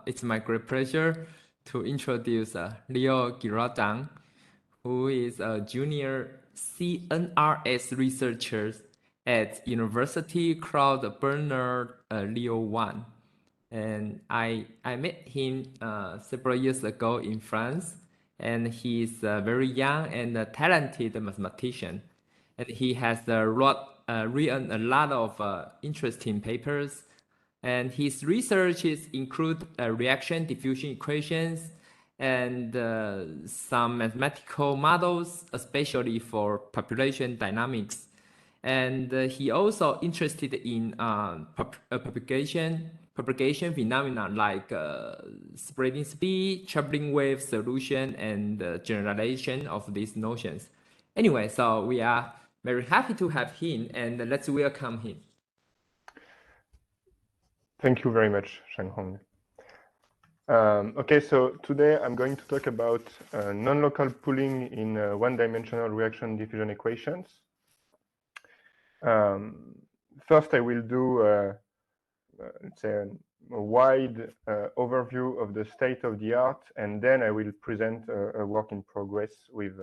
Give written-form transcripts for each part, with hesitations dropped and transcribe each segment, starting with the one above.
It's my great pleasure to introduce Léo Girardin, who is a junior CNRS researcher at University Claude Bernard Leo 1. And I met him several years ago in France, and he's a very young and talented mathematician. And he has written a lot of interesting papers, and his researches include reaction-diffusion equations and some mathematical models, especially for population dynamics. And he also interested in propagation phenomena like spreading speed, traveling wave solution, and generalization of these notions. Anyway, so we are very happy to have him, and let's welcome him. Thank you very much, Shanghong. Okay, so today I'm going to talk about non-local pooling in one-dimensional reaction-diffusion equations. First, I will do let's say a wide overview of the state of the art, and then I will present a work in progress with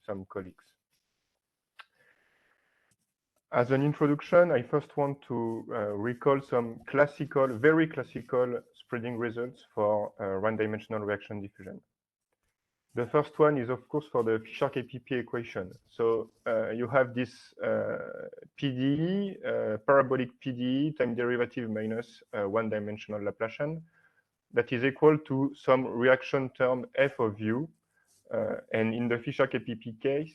some colleagues. As an introduction, I first want to recall some very classical spreading results for one-dimensional reaction diffusion. The first one is, of course, for the Fisher-KPP equation. So you have this PDE, parabolic PDE, time derivative minus one-dimensional Laplacian, that is equal to some reaction term f of u. And in the Fisher-KPP case,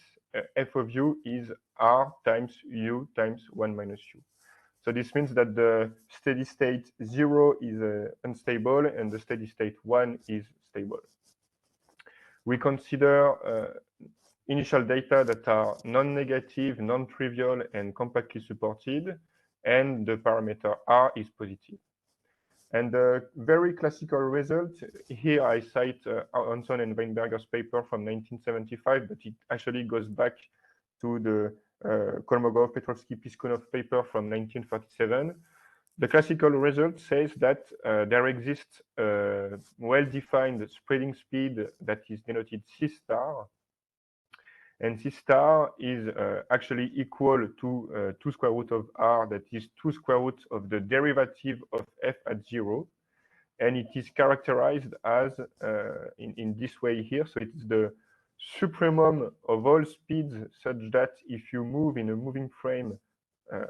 f of u is r times u times 1 minus u. So this means that the steady state 0 is unstable and the steady state 1 is stable. We consider initial data that are non-negative, non-trivial, and compactly supported, and the parameter r is positive. And the very classical result, here I cite Hanson and Weinberger's paper from 1975, but it actually goes back to the Kolmogorov, Petrovsky, Piskunov paper from 1937. The classical result says that there exists a well-defined spreading speed that is denoted C star, and C star is actually equal to 2 square root of r, that is 2 square root of the derivative of f at 0. And it is characterized as in this way here. So it's the supremum of all speeds, such that if you move in a moving frame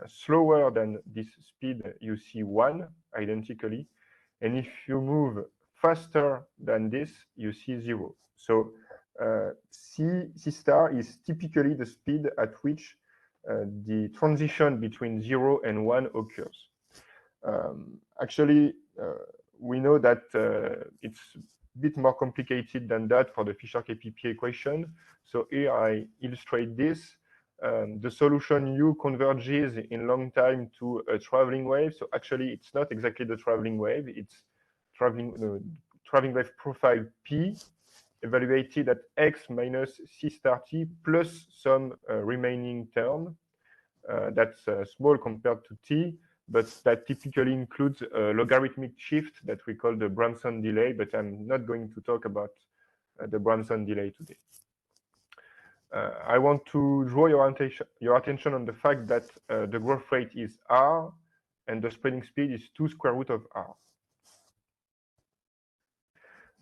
slower than this speed, you see 1 identically. And if you move faster than this, you see 0. So C star is typically the speed at which the transition between 0 and 1 occurs. Actually, we know that it's a bit more complicated than that for the Fisher-KPP equation. So here I illustrate this. The solution U converges in long time to a traveling wave. So actually, it's not exactly the traveling wave. It's traveling wave profile P, evaluated at x minus C star t plus some remaining term that's small compared to t, but that typically includes a logarithmic shift that we call the Branson delay, but I'm not going to talk about the Branson delay today. I want to draw your attention on the fact that the growth rate is r, and the spreading speed is 2 square root of r.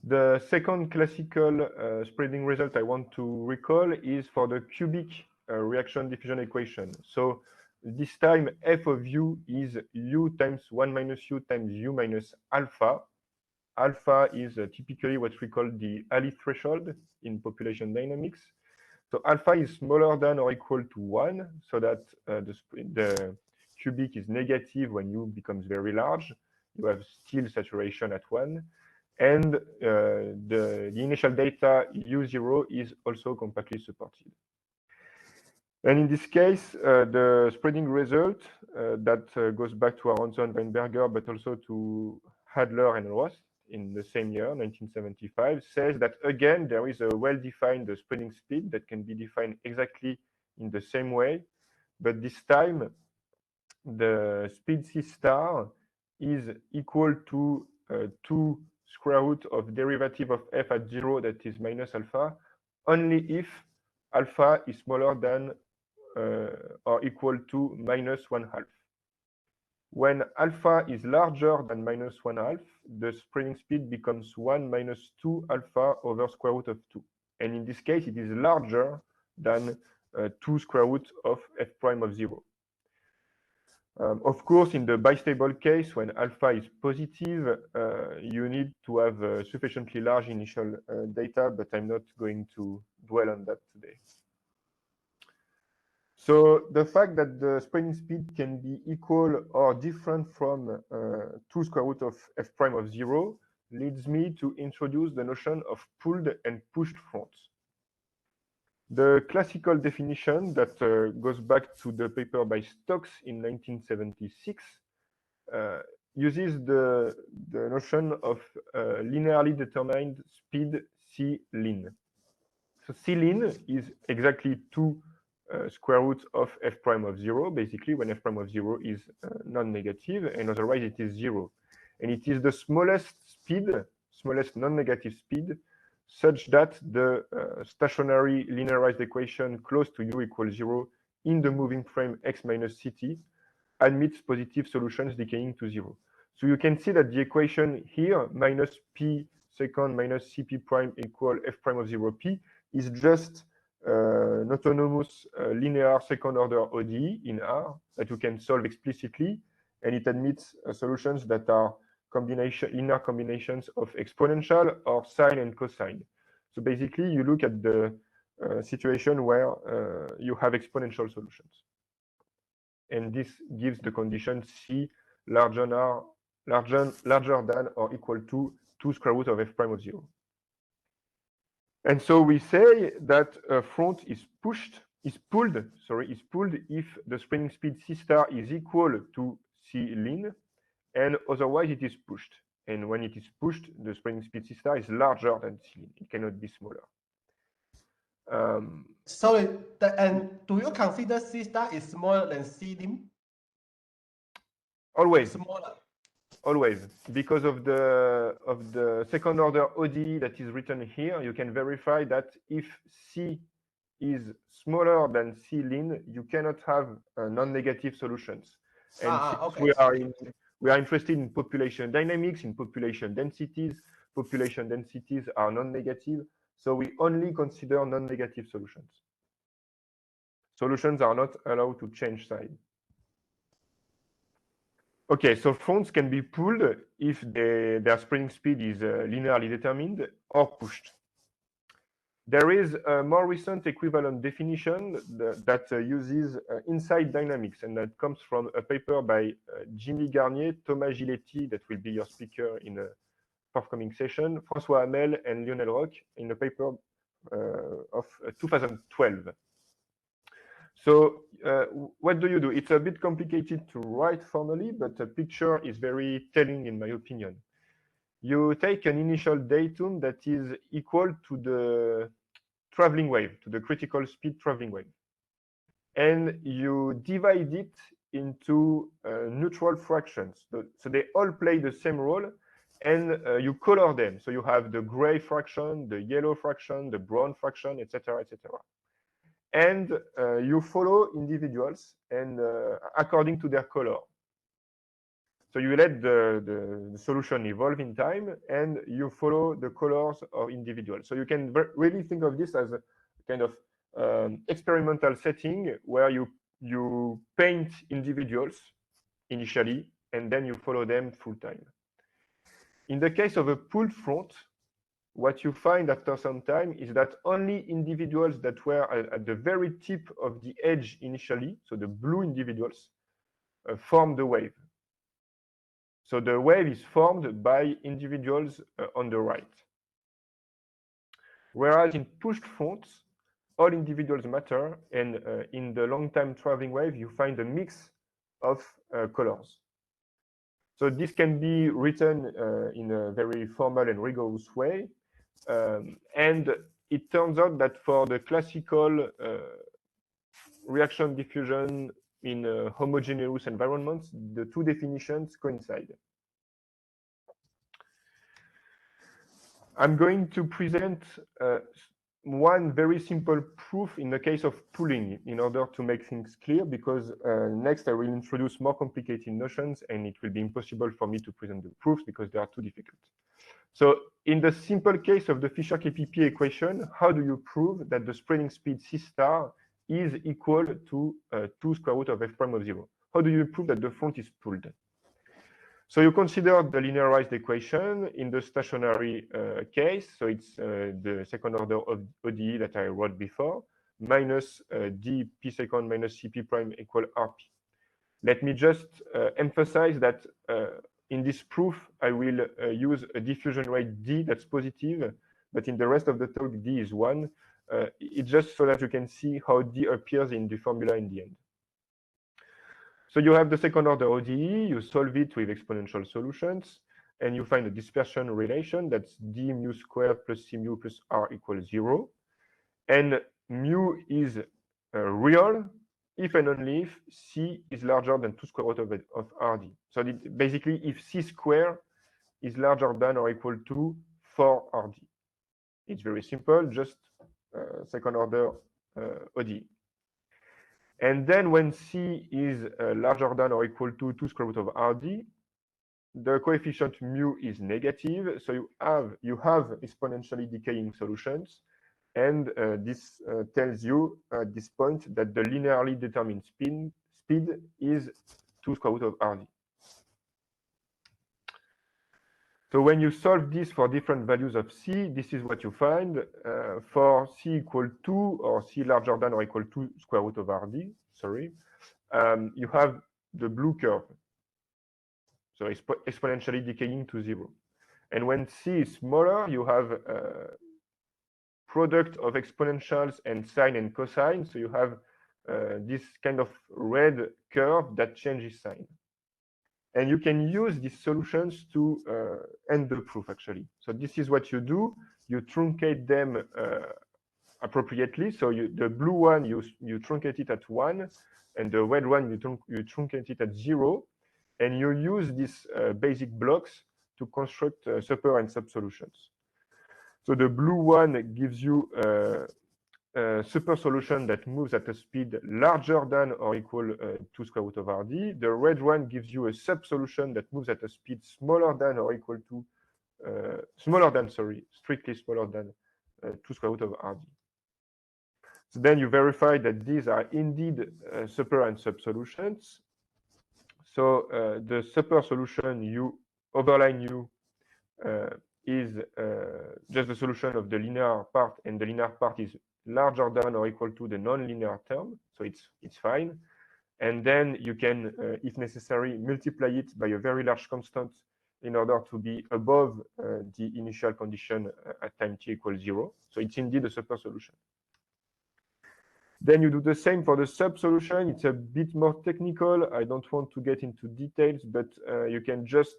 The second classical spreading result I want to recall is for the cubic reaction diffusion equation. So this time f of u is u times 1 minus u times u minus alpha. Alpha is typically what we call the Ali threshold in population dynamics. So alpha is smaller than or equal to 1, so that the cubic is negative when u becomes very large. You have still saturation at 1. And the initial data U0 is also compactly supported. And in this case, the spreading result that goes back to Hanson, Weinberger, but also to Hadler and Roth in the same year, 1975, says that again, there is a well-defined spreading speed that can be defined exactly in the same way. But this time, the speed C star is equal to 2 square root of derivative of f at 0 that is minus alpha, only if alpha is smaller than or equal to minus 1/2. When alpha is larger than minus 1/2, the spreading speed becomes 1 minus 2 alpha over square root of 2. And in this case, it is larger than 2 square root of f prime of 0. Of course, in the bistable case, when alpha is positive, you need to have sufficiently large initial data, but I'm not going to dwell on that today. So the fact that the spreading speed can be equal or different from 2 square root of f prime of 0 leads me to introduce the notion of pulled and pushed fronts. The classical definition that goes back to the paper by Stokes in 1976 uses the notion of linearly determined speed C lin. So C lin is exactly 2 square root of f prime of 0, basically when f prime of 0 is non-negative, and otherwise it is 0. And it is the smallest speed, smallest non-negative speed, such that the stationary linearized equation close to u equals 0 in the moving frame x minus ct admits positive solutions decaying to 0. So you can see that the equation here, minus p second minus cp prime equal f prime of 0p, is just an autonomous linear second order ODE in R that you can solve explicitly, and it admits solutions that are linear combinations of exponential or sine and cosine. So basically, you look at the situation where you have exponential solutions. And this gives the condition C larger than or equal to 2 square root of f prime of 0. And so we say that a front is pulled if the spreading speed C star is equal to C lin, and otherwise it is pushed. And when it is pushed, the spreading speed C star is larger than C lin. It cannot be smaller. Sorry, and do you consider C star is smaller than C lin? Always. Smaller. Always, because of the second order ODE that is written here, you can verify that if C is smaller than C lin, you cannot have non-negative solutions. And Okay. we are interested in population dynamics, in population densities. Population densities are non-negative, so we only consider non-negative solutions. Solutions are not allowed to change sign. Okay, so fronts can be pulled if their spreading speed is linearly determined or pushed. There is a more recent equivalent definition that uses inside dynamics, and that comes from a paper by Jimmy Garnier, Thomas Giletti, that will be your speaker in a forthcoming session, François Hamel, and Lionel Roch in a paper of 2012. So what do you do? It's a bit complicated to write formally, but the picture is very telling in my opinion. You take an initial datum that is equal to the traveling wave, to the critical speed traveling wave. And you divide it into neutral fractions. So they all play the same role, and you color them. So you have the gray fraction, the yellow fraction, the brown fraction, etc., etc. And you follow individuals and according to their color. So you let the solution evolve in time, and you follow the colors of individuals. So you can really think of this as a kind of experimental setting where you paint individuals initially, and then you follow them full time. In the case of a pulled front, what you find after some time is that only individuals that were at the very tip of the edge initially, so the blue individuals, form the wave. So the wave is formed by individuals on the right. Whereas in pushed fronts, all individuals matter, and in the long-time traveling wave, you find a mix of colors. So this can be written in a very formal and rigorous way. And it turns out that for the classical reaction diffusion in homogeneous environments, the two definitions coincide. I'm going to present one very simple proof in the case of pooling in order to make things clear, because next I will introduce more complicated notions and it will be impossible for me to present the proofs because they are too difficult. So in the simple case of the Fisher-KPP equation, how do you prove that the spreading speed C star is equal to 2 square root of f prime of 0? How do you prove that the front is pooled? So you consider the linearized equation in the stationary case. So it's the second order of ODE that I wrote before, minus dp second minus cp prime equal rp. Let me just emphasize that in this proof, I will use a diffusion rate d that's positive, but in the rest of the talk, d is 1. It's just so that you can see how d appears in the formula in the end. So you have the second order ODE, you solve it with exponential solutions, and you find a dispersion relation that's d mu squared plus c mu plus r equals 0. And mu is real if and only if c is larger than 2 square root of rd. So basically, if c squared is larger than or equal to 4rd. It's very simple, just second order ODE. And then when c is larger than or equal to 2 square root of rd, the coefficient mu is negative, so you have exponentially decaying solutions, and this tells you at this point that the linearly determined speed is 2 square root of rd. So when you solve this for different values of c, this is what you find. For c equal to or c larger than or equal to square root of rd, sorry, you have the blue curve. So it's exponentially decaying to 0. And when c is smaller, you have product of exponentials and sine and cosine. So you have this kind of red curve that changes sign. And you can use these solutions to end the proof, actually. So this is what you do. You truncate them appropriately. So the blue one, you truncate it at 1, and the red one, you truncate it at 0. And you use these basic blocks to construct super and sub solutions. So the blue one gives you a super solution that moves at a speed larger than or equal to square root of rd. The red one gives you a sub solution that moves at a speed smaller than or equal to strictly smaller than 2 square root of rd. So then you verify that these are indeed super and sub solutions. So the super solution u overline u is just the solution of the linear part, and the linear part is larger than or equal to the non-linear term, so it's fine. And then you can, if necessary, multiply it by a very large constant in order to be above the initial condition at time t equals 0. So it's indeed a super solution. Then you do the same for the sub solution. It's a bit more technical. I don't want to get into details, but you can just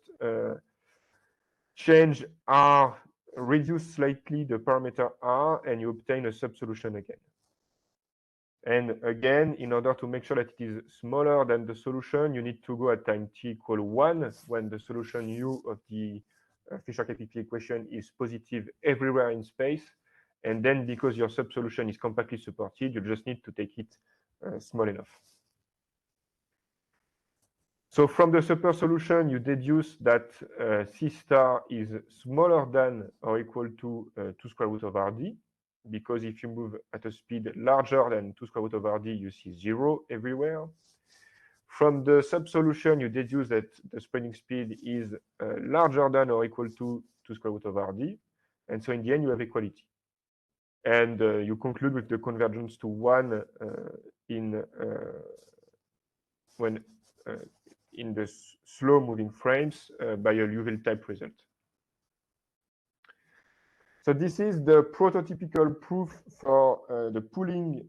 change r, reduce slightly the parameter r, and you obtain a sub solution again. And again, in order to make sure that it is smaller than the solution, you need to go at time t equal 1 when the solution u of the Fisher-KPP equation is positive everywhere in space. And then because your sub solution is compactly supported, you just need to take it small enough. So from the super solution, you deduce that C star is smaller than or equal to 2 square root of rd, because if you move at a speed larger than 2 square root of rd, you see 0 everywhere. From the sub solution, you deduce that the spreading speed is larger than or equal to 2 square root of rd. And so in the end, you have equality. And you conclude with the convergence to 1 in the slow moving frames by a Liouville type result. So this is the prototypical proof for the pooling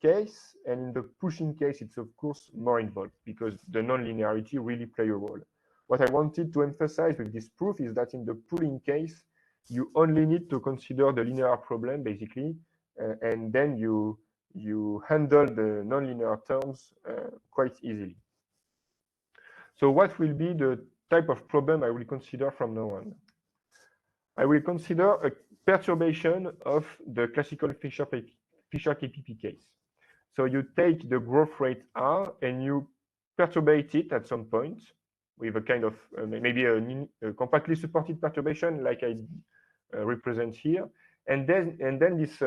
case, and in the pushing case, it's of course more involved because the non-linearity really play a role. What I wanted to emphasize with this proof is that in the pooling case, you only need to consider the linear problem basically, and then you handle the non-linear terms quite easily. So what will be the type of problem I will consider from now on? I will consider a perturbation of the classical Fisher-KPP case. So you take the growth rate R and you perturbate it at some point with a kind of maybe a compactly supported perturbation like I represent here. And then this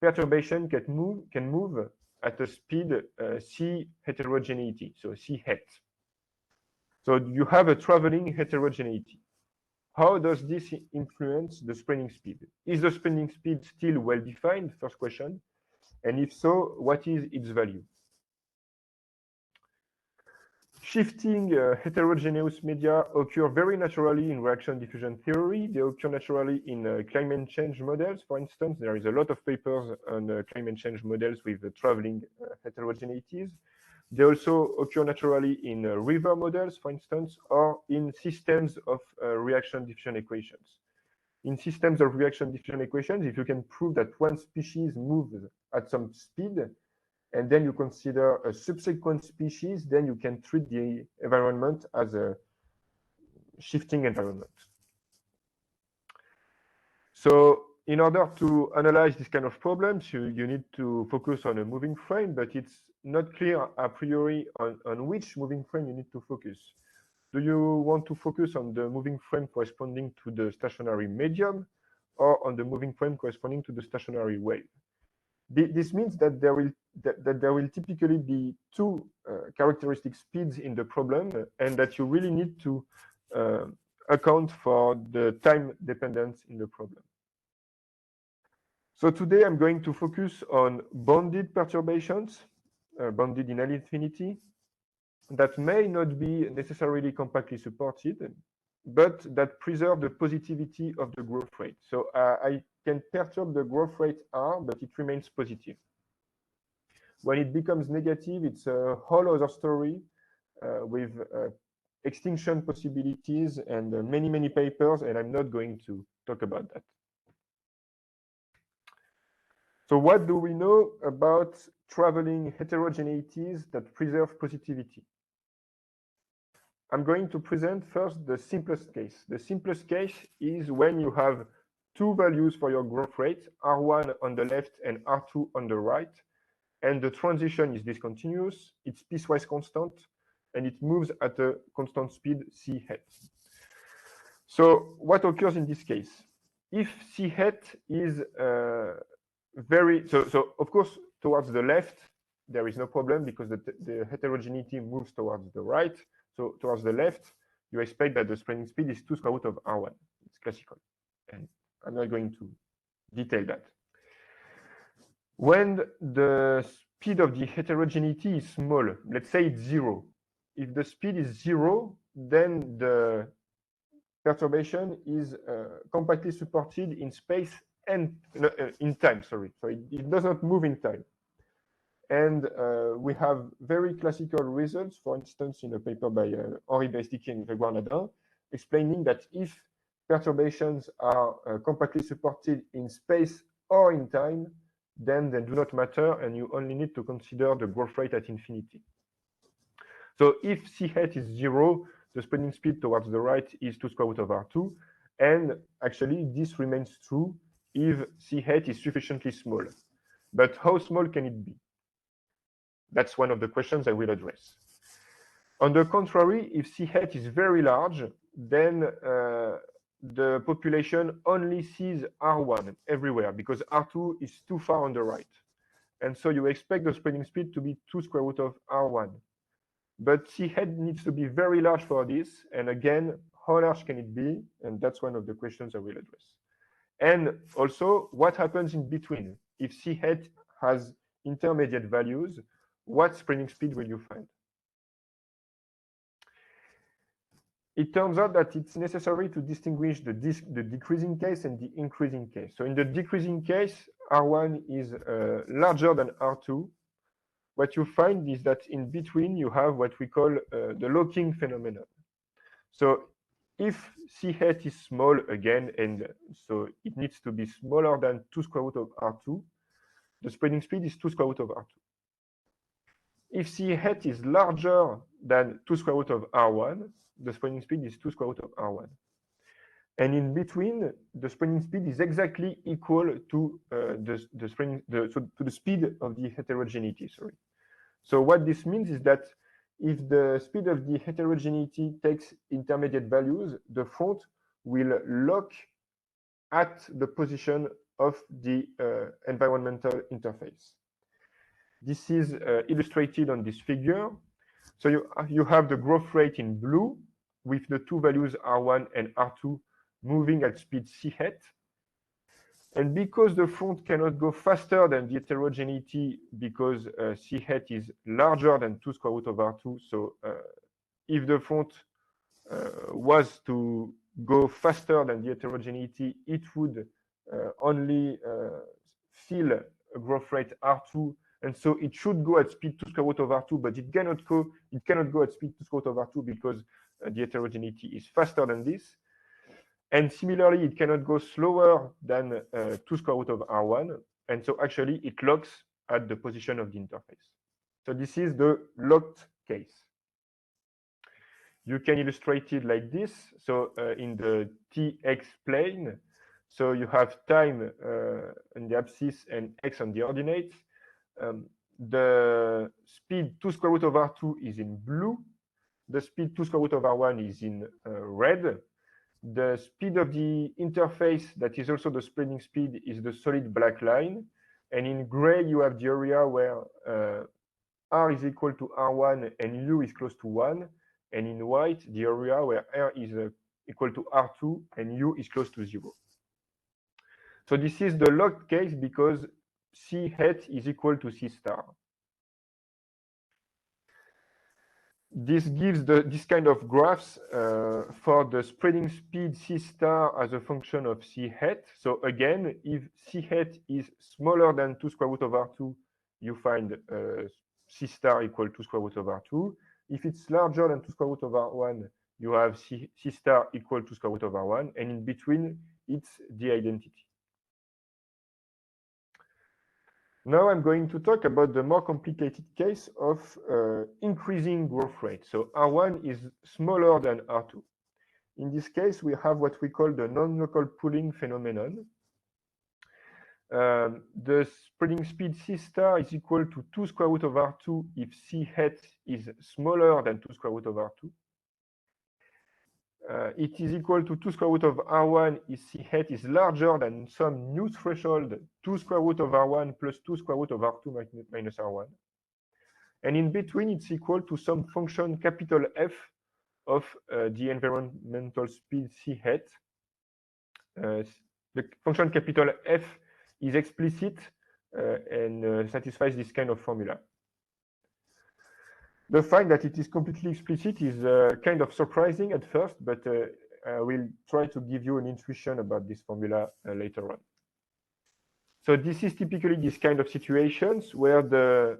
perturbation can move at a speed C heterogeneity, so C hat. So you have a traveling heterogeneity. How does this influence the spreading speed? Is the spreading speed still well defined? First question. And if so, what is its value? Shifting heterogeneous media occur very naturally in reaction diffusion theory. They occur naturally in climate change models. For instance, there is a lot of papers on climate change models with traveling heterogeneities. They also occur naturally in river models, for instance, or in systems of reaction diffusion equations. In systems of reaction diffusion equations, if you can prove that one species moves at some speed, and then you consider a subsequent species, then you can treat the environment as a shifting environment. So in order to analyze this kind of problems, you need to focus on a moving frame, but it's not clear a priori on which moving frame you need to focus. Do you want to focus on the moving frame corresponding to the stationary medium or on the moving frame corresponding to the stationary wave? This means that there will typically be two characteristic speeds in the problem, and that you really need to account for the time dependence in the problem. So today I'm going to focus on bounded perturbations, bounded in infinity, that may not be necessarily compactly supported, but that preserve the positivity of the growth rate. So I can perturb the growth rate R, but it remains positive. When it becomes negative, it's a whole other story with extinction possibilities and many papers, and I'm not going to talk about that. So what do we know about traveling heterogeneities that preserve positivity? I'm going to present first the simplest case. The simplest case is when you have two values for your growth rate, R1 on the left and R2 on the right, and the transition is discontinuous, it's piecewise constant, and it moves at a constant speed C hat. So what occurs in this case? If C hat is so of course, towards the left, there is no problem because the heterogeneity moves towards the right. So towards the left, you expect that the spreading speed is 2 square root of R1. It's classical. And I'm not going to detail that. When the speed of the heterogeneity is small, let's say it's 0. If the speed is 0, then the perturbation is compactly supported in space and in time, sorry. So it does not move in time. And we have very classical results, for instance, in a paper by Henri Baestiquier and Léo Girardin, explaining that if perturbations are compactly supported in space or in time, then they do not matter, and you only need to consider the growth rate at infinity. So if C hat is 0, the spreading speed towards the right is 2 square root of R2, and actually this remains true if C hat is sufficiently small. But how small can it be? That's one of the questions I will address. On the contrary, if C hat is very large, then the population only sees R1 everywhere because R2 is too far on the right. And so you expect the spreading speed to be 2 square root of R1. But C hat needs to be very large for this. And again, how large can it be? And that's one of the questions I will address. And also, what happens in between? If C hat has intermediate values, what spreading speed will you find? It turns out that it's necessary to distinguish the decreasing case and the increasing case. So in the decreasing case, R1 is larger than R2. What you find is that in between, you have what we call the locking phenomenon. So if C hat is small again, and so it needs to be smaller than 2 square root of R2, the spreading speed is 2 square root of R2. If C hat is larger than 2 square root of R1, the spreading speed is 2 square root of R1. And in between, the spreading speed is exactly equal to the speed of the heterogeneity. Sorry. So what this means is that if the speed of the heterogeneity takes intermediate values, the front will lock at the position of the environmental interface. This is illustrated on this figure. So you have the growth rate in blue with the two values R1 and R2 moving at speed c hat. And because the front cannot go faster than the heterogeneity because c hat is larger than 2 square root of R2, so if the front was to go faster than the heterogeneity, it would only fill a growth rate R2, and so it should go at speed 2 square root of R2, but it cannot go at speed 2 square root of R2 because the heterogeneity is faster than this. And similarly, it cannot go slower than 2 square root of R1, and so actually it locks at the position of the interface. So this is the locked case. You can illustrate it like this. So in the tx plane, so you have time in the abscissa and x on the ordinates. The speed 2 square root of R2 is in blue. The speed 2 square root of R1 is in red. The speed of the interface, that is also the spreading speed, is the solid black line. And in gray, you have the area where R is equal to R1 and U is close to 1. And in white, the area where R is equal to R2 and U is close to 0. So this is the locked case because C hat is equal to C star. This gives this kind of graphs for the spreading speed C star as a function of C hat. So again, if C hat is smaller than 2 square root of R2, you find C star equal to square root of R2. If it's larger than 2 square root of R1, you have C star equal to square root of R1, and in between, it's the identity. Now I'm going to talk about the more complicated case of increasing growth rate. So R1 is smaller than R2. In this case, we have what we call the non-local pooling phenomenon. The spreading speed C star is equal to 2 square root of R2 if C hat is smaller than 2 square root of R2. It is equal to 2 square root of R1 if C hat is larger than some new threshold 2 square root of R1 plus 2 square root of R2 minus R1. And in between, it's equal to some function capital F of the environmental speed C hat. The function capital F is explicit and satisfies this kind of formula. The fact that it is completely explicit is kind of surprising at first, but I will try to give you an intuition about this formula later on. So this is typically this kind of situations where the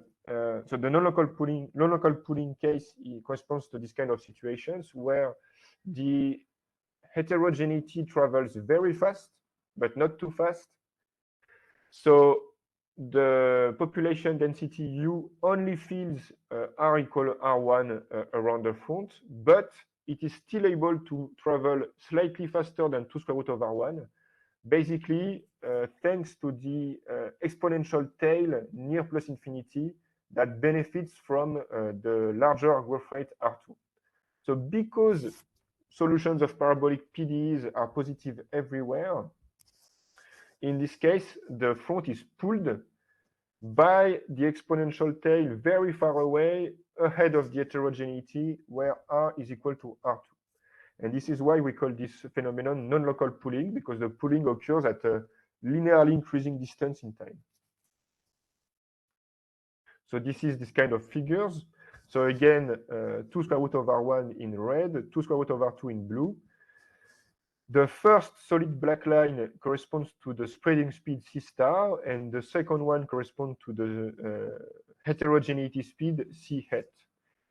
non-local pooling case corresponds to this kind of situations where the heterogeneity travels very fast, but not too fast. So the population density U only fills R equal R1 around the front, but it is still able to travel slightly faster than 2 square root of R1, basically thanks to the exponential tail near plus infinity that benefits from the larger growth rate R2. So because solutions of parabolic PDEs are positive everywhere, in this case, the front is pulled by the exponential tail very far away ahead of the heterogeneity where R is equal to R2. And this is why we call this phenomenon non-local pooling, because the pooling occurs at a linearly increasing distance in time. So this is this kind of figures. So again, 2 square root of R1 in red, 2 square root of R2 in blue. The first solid black line corresponds to the spreading speed C star, and the second one corresponds to the heterogeneity speed C hat.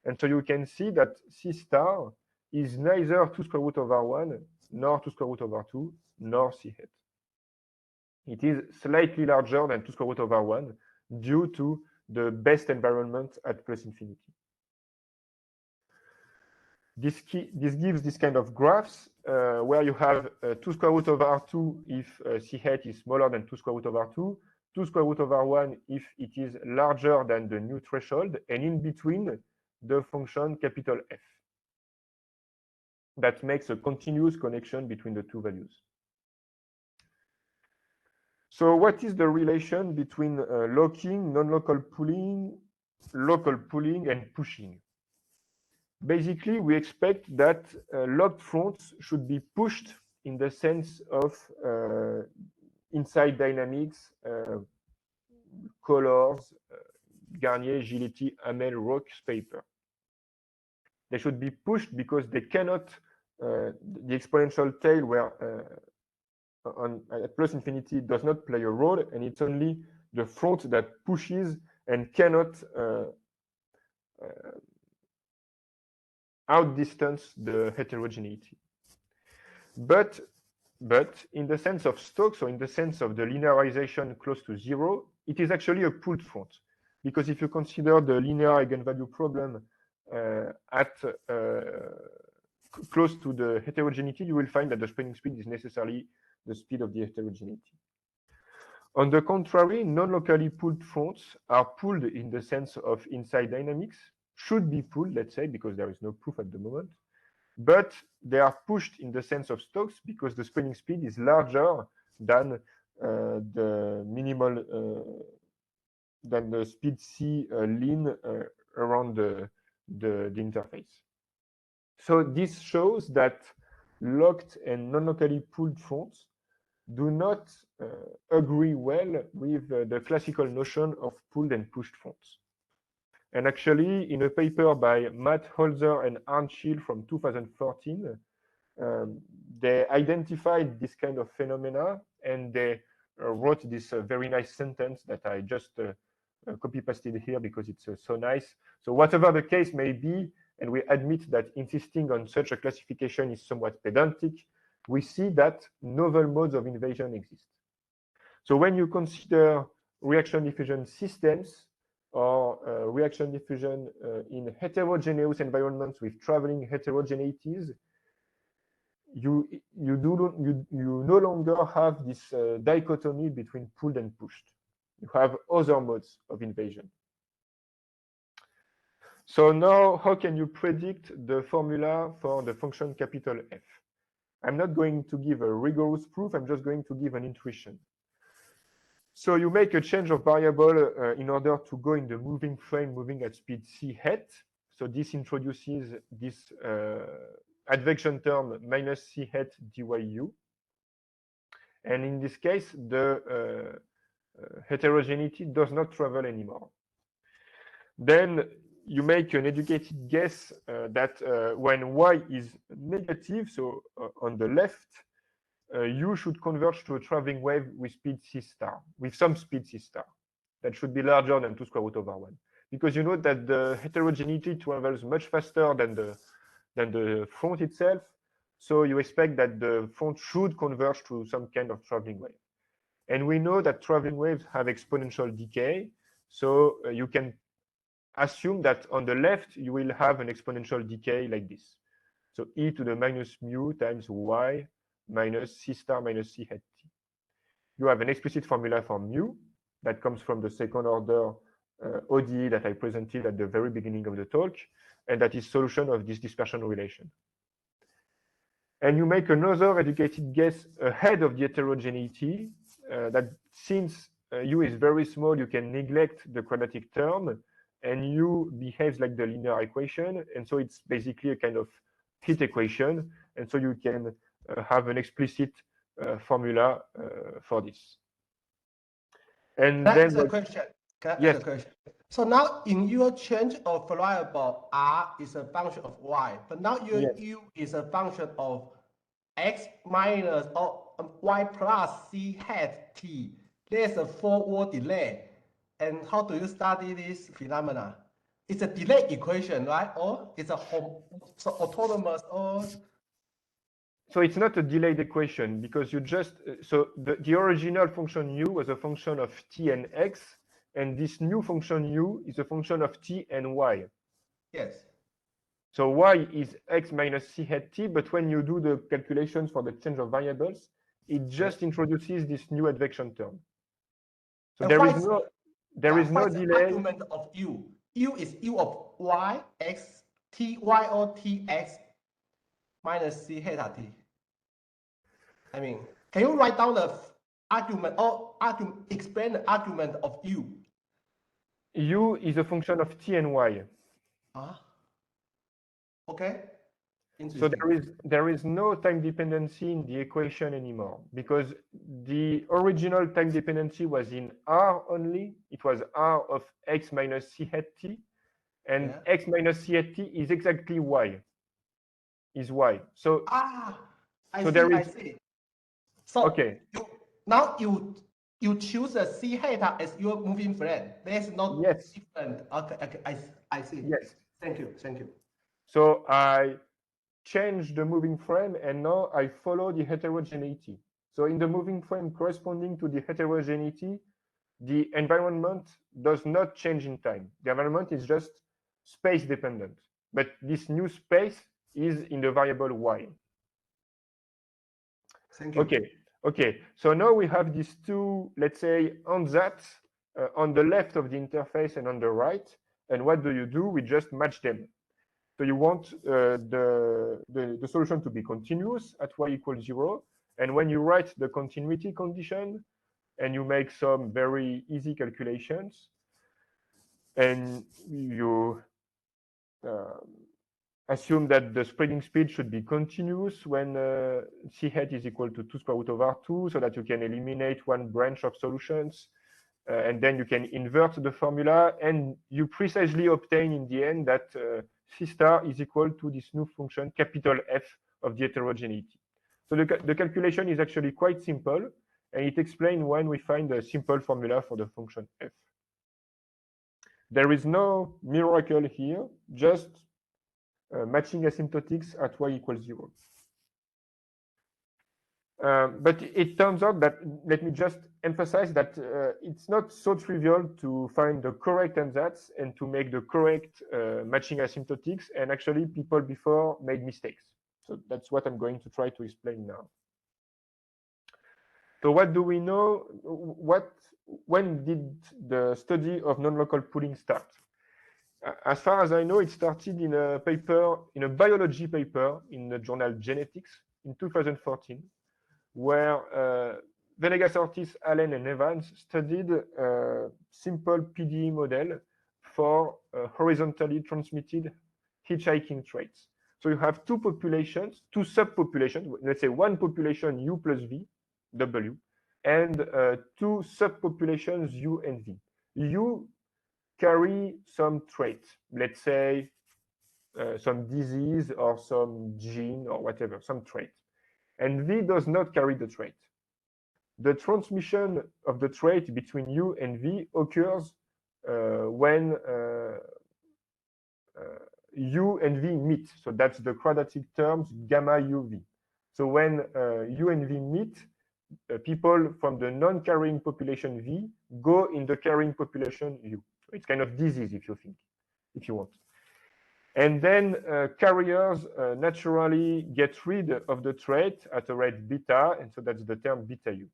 And so you can see that C star is neither 2 square root of R1, nor 2 square root of R2, nor C hat. It is slightly larger than 2 square root of R1 due to the best environment at plus infinity. This gives this kind of graphs where you have 2 square root over R2 if C hat is smaller than 2 square root over R2, 2 square root over 1 if it is larger than the new threshold, and in between the function capital F. That makes a continuous connection between the two values. So what is the relation between locking, non-local pooling, local pooling, and pushing? Basically, we expect that locked fronts should be pushed in the sense of inside dynamics, colors, Garnier, Giletti, Hamel, Rocks paper. They should be pushed because they cannot, the exponential tail where at plus infinity does not play a role, and it's only the front that pushes and cannot outdistance the heterogeneity. But in the sense of Stokes, or in the sense of the linearization close to zero, it is actually a pulled front. Because if you consider the linear eigenvalue problem at close to the heterogeneity, you will find that the spreading speed is necessarily the speed of the heterogeneity. On the contrary, non-locally pulled fronts are pulled in the sense of inside dynamics, should be pulled, let's say, because there is no proof at the moment, but they are pushed in the sense of Stokes because the spreading speed is larger than the minimal, than the speed C lin around the interface. So this shows that locked and non-locally pulled fronts do not agree well with the classical notion of pulled and pushed fronts. And actually, in a paper by Matt Holzer and Arndt Schill from 2014, they identified this kind of phenomena, and they wrote this very nice sentence that I just copy-pasted here because it's so nice. So whatever the case may be, and we admit that insisting on such a classification is somewhat pedantic, we see that novel modes of invasion exist. So when you consider reaction diffusion systems or reaction diffusion in heterogeneous environments with traveling heterogeneities, you no longer have this dichotomy between pulled and pushed. You have other modes of invasion. So now, how can you predict the formula for the function capital F? I'm not going to give a rigorous proof, I'm just going to give an intuition. So you make a change of variable in order to go in the moving frame, moving at speed c hat. So this introduces this advection term minus c hat dyu. And in this case, the heterogeneity does not travel anymore. Then you make an educated guess that when y is negative, so on the left, u should converge to a traveling wave with speed c star, with some speed c star. That should be larger than 2 square root over 1. Because you know that the heterogeneity travels much faster than the front itself. So you expect that the front should converge to some kind of traveling wave. And we know that traveling waves have exponential decay. So you can assume that on the left, you will have an exponential decay like this. So e to the minus mu times y minus c star minus c hat t. You have an explicit formula for mu that comes from the second order ODE that I presented at the very beginning of the talk, and that is solution of this dispersion relation. And you make another educated guess ahead of the heterogeneity that since u is very small, you can neglect the quadratic term, and u behaves like the linear equation, and so it's basically a kind of heat equation, and so you can have an explicit formula for this. And That's then a question. Can I yes. ask a question? So now in your change of variable, r is a function of y, but now your Yes. u is a function of x minus or y plus c hat t. There's a forward delay. And how do you study this phenomena? It's a delay equation, right? Or it's a autonomous or? So it's not a delayed equation because you just, so the original function u was a function of t and x, and this new function u is a function of t and y. Yes. So y is x minus c hat t, but when you do the calculations for the change of variables, it just introduces this new advection term. So And there what is is no what's the delay. argument of u? U is u of y x t y or t x minus c theta t. I mean, can you write down the argument or explain the argument of u? U is a function of t and y. Ah, okay. So Interesting. there is no time dependency in the equation anymore, because the original time dependency was in R only. It was R of x minus c hat t, and Yeah. x minus c hat t is exactly y, is y. So Ah, I so see. there I is, see. So okay, now you choose a c theta as your moving frame. There's no yes, different. Okay, okay. I see. yes. Thank you. Thank you. So I change the moving frame, and now I follow the heterogeneity. So in the moving frame corresponding to the heterogeneity, the environment does not change in time. The environment is just space dependent. But this new space is in the variable y. Thank you. Okay. So now we have these two, let's say, ansatz on the left of the interface and on the right. And what do? We just match them. So you want the solution to be continuous at y equals 0. And when you write the continuity condition and you make some very easy calculations, and you assume that the spreading speed should be continuous when c hat is equal to 2 square root of R2, so that you can eliminate one branch of solutions. And then you can invert the formula, and you precisely obtain in the end that c star is equal to this new function, capital F of the heterogeneity. So the calculation is actually quite simple, and it explains when we find a simple formula for the function f. There is no miracle here, just matching asymptotics at y equals 0. But it turns out that, let me just emphasize that it's not so trivial to find the correct ansatz and to make the correct matching asymptotics. And actually, people before made mistakes. So that's what I'm going to try to explain now. So what do we know? When did the study of non-local pooling start? As far as I know, it started in a paper, in a biology paper in the journal Genetics in 2014, where Venegas, Ortiz, Allen, and Evans studied a simple PDE model for horizontally transmitted hitchhiking traits. So you have two populations, two subpopulations, let's say one population U plus V, W, and two subpopulations U and V. U carry some trait, let's say some disease or some gene or whatever, some trait. And V does not carry the trait. The transmission of the trait between U and V occurs when U and V meet. So that's the quadratic terms gamma UV. So when U and V meet, people from the non-carrying population V go in the carrying population U. So it's kind of disease, if you want. And then carriers naturally get rid of the trait at a rate beta, and so that's the term beta U.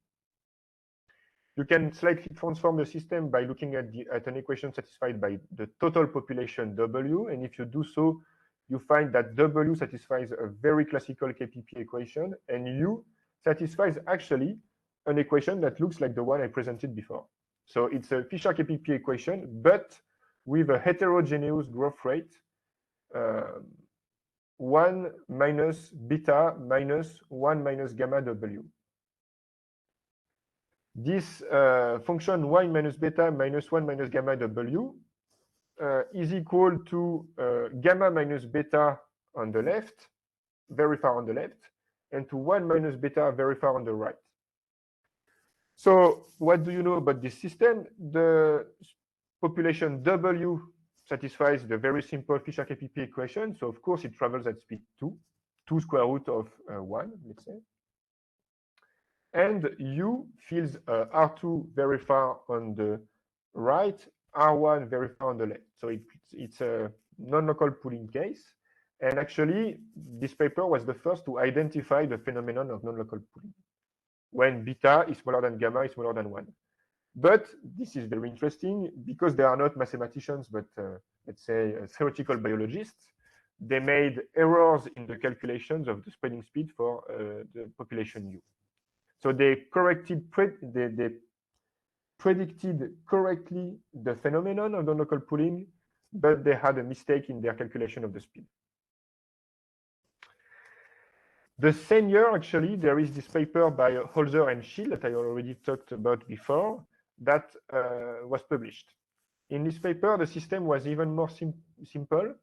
You can slightly transform the system by looking at an equation satisfied by the total population W, and if you do so, you find that W satisfies a very classical KPP equation, and U satisfies actually an equation that looks like the one I presented before. So it's a Fisher KPP equation, but with a heterogeneous growth rate, 1 minus beta minus 1 minus gamma W. This function y minus beta minus 1 minus gamma W is equal to gamma minus beta on the left, very far on the left, and to 1 minus beta very far on the right. So what do you know about this system? The population W satisfies the very simple Fisher KPP equation. So of course it travels at speed 2 square root of 1, let's say. And U fills R2 very far on the right, R1 very far on the left. So it's a non-local pooling case. And actually, this paper was the first to identify the phenomenon of non-local pooling, when beta is smaller than gamma is smaller than 1. But this is very interesting because they are not mathematicians, but let's say theoretical biologists. They made errors in the calculations of the spreading speed for the population U. So they predicted correctly the phenomenon of non-local pooling, but they had a mistake in their calculation of the speed. The same year, actually, there is this paper by Holzer and Schill that I already talked about before that was published. In this paper, the system was even more simple,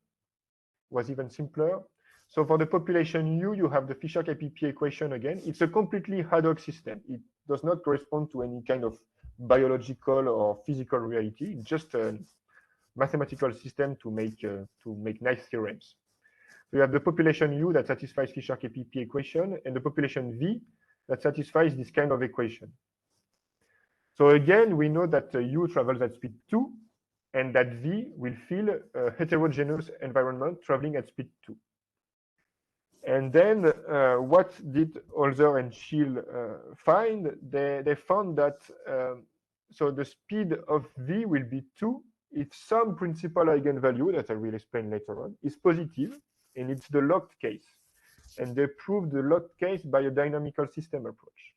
was even simpler. So for the population U, you have the Fisher-KPP equation again. It's a completely ad hoc system. It does not correspond to any kind of biological or physical reality. It's just a mathematical system to make nice theorems. So you have the population U that satisfies Fisher-KPP equation and the population V that satisfies this kind of equation. So again, we know that U travels at speed 2 and that V will fill a heterogeneous environment traveling at speed 2. And then what did Holzer and Schill find? They found that so the speed of V will be 2 if some principal eigenvalue that I will explain later on is positive, and it's the locked case. And they proved the locked case by a dynamical system approach.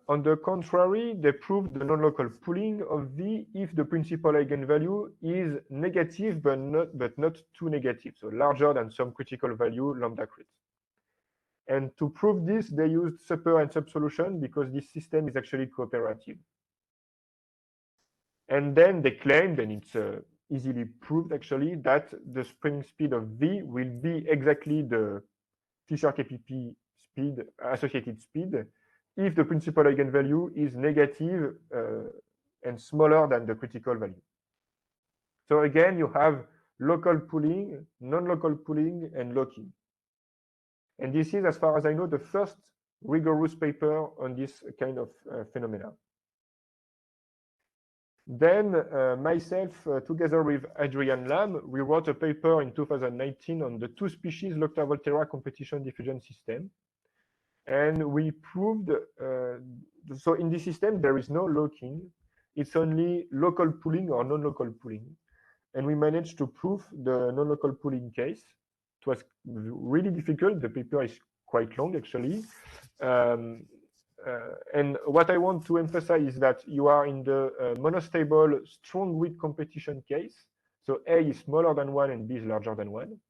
On the contrary, they proved the non-local pooling of V if the principal eigenvalue is negative, but not too negative, so larger than some critical value lambda crit. And to prove this, they used super and sub solution because this system is actually cooperative. And then they claimed, and it's easily proved actually, that the spreading speed of V will be exactly the Fisher-KPP speed, associated speed, if the principal eigenvalue is negative and smaller than the critical value. So again, you have local pooling, non-local pooling, and locking. And this is, as far as I know, the first rigorous paper on this kind of phenomena. Then myself, together with Adrian Lam, we wrote a paper in 2019 on the two species Lockter-Volterra competition diffusion system. And we proved, so in this system, there is no locking. It's only local pooling or non-local pooling. And we managed to prove the non-local pooling case. It was really difficult. The paper is quite long, actually. And what I want to emphasize is that you are in the monostable strong weak competition case. So A is smaller than 1 and B is larger than 1.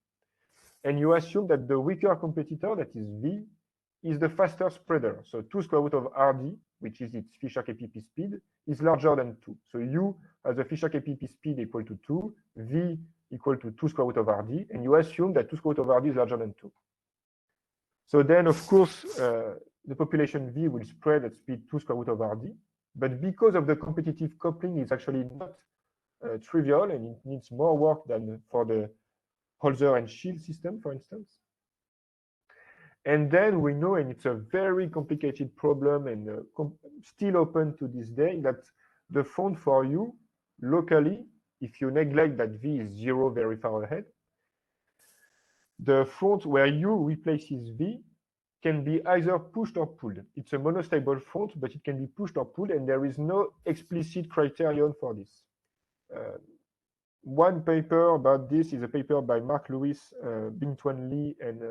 And you assume that the weaker competitor, that is V, is the faster spreader. So 2 square root of RD, which is its Fisher-KPP speed, is larger than 2. So U has a Fisher-KPP speed equal to 2, V equal to 2 square root of RD, and you assume that 2 square root of RD is larger than 2. So then, of course, the population V will spread at speed 2 square root of RD, but because of the competitive coupling, it's actually not trivial, and it needs more work than for the Holzer and Schill system, for instance. And then we know, and it's a very complicated problem and still open to this day, that the front for U locally, if you neglect that V is 0 very far ahead, the front where U replaces V can be either pushed or pulled. It's a monostable front, but it can be pushed or pulled, and there is no explicit criterion for this. One paper about this is a paper by Mark Lewis, Bing-Tuan Lee, and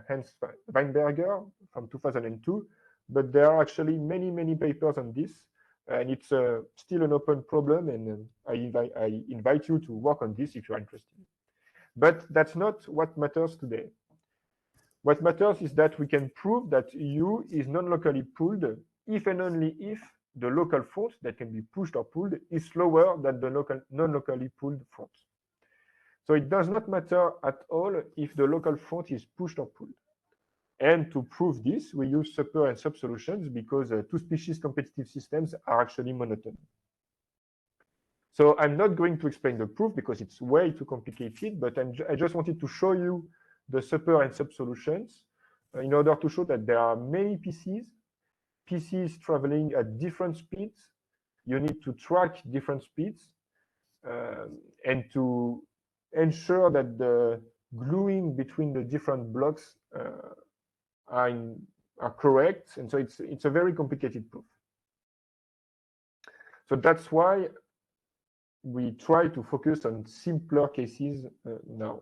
Hans Weinberger from 2002. But there are actually many, many papers on this, and it's still an open problem, and I invite you to work on this if you're interested. But that's not what matters today. What matters is that we can prove that U is non-locally pulled if and only if the local front that can be pushed or pulled is slower than the non-locally pulled front. So it does not matter at all if the local front is pushed or pulled. And to prove this, we use super and sub solutions because two species competitive systems are actually monotone. So I'm not going to explain the proof because it's way too complicated, but I just wanted to show you the super and sub solutions in order to show that there are many PCs traveling at different speeds. You need to track different speeds and to ensure that the gluing between the different blocks are correct. And so it's a very complicated proof. So that's why we try to focus on simpler cases now.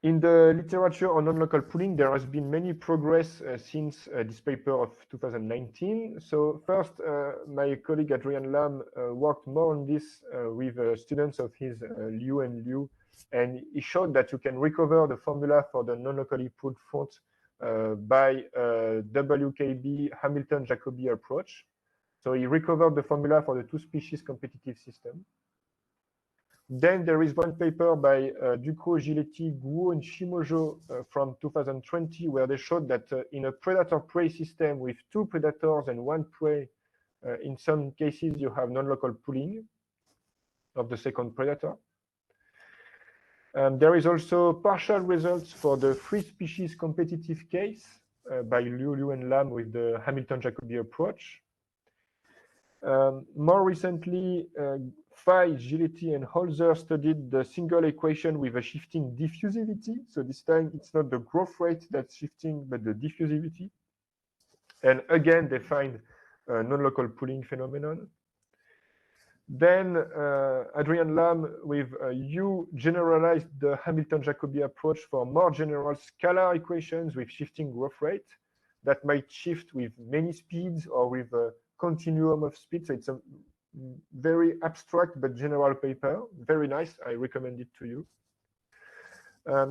In the literature on non-local pooling, there has been many progress since this paper of 2019. So first, my colleague Adrian Lam worked more on this with students of his Lyon, and he showed that you can recover the formula for the non-locally pooled font by WKB Hamilton-Jacobi approach. So he recovered the formula for the two-species competitive system. Then there is one paper by Ducrot, Giletti, Guo, and Shimojo from 2020, where they showed that in a predator-prey system with two predators and one prey, in some cases you have non-local pooling of the second predator. There is also partial results for the three-species competitive case by Liu and Lam with the Hamilton-Jacobi approach. More recently, Fay, Giletti, and Holzer studied the single equation with a shifting diffusivity. So this time it's not the growth rate that's shifting, but the diffusivity. And again, they find a non-local pooling phenomenon. Then Adrian Lam with U generalized the Hamilton-Jacobi approach for more general scalar equations with shifting growth rate that might shift with many speeds or with a continuum of speed. So it's a very abstract but general paper. Very nice. I recommend it to you.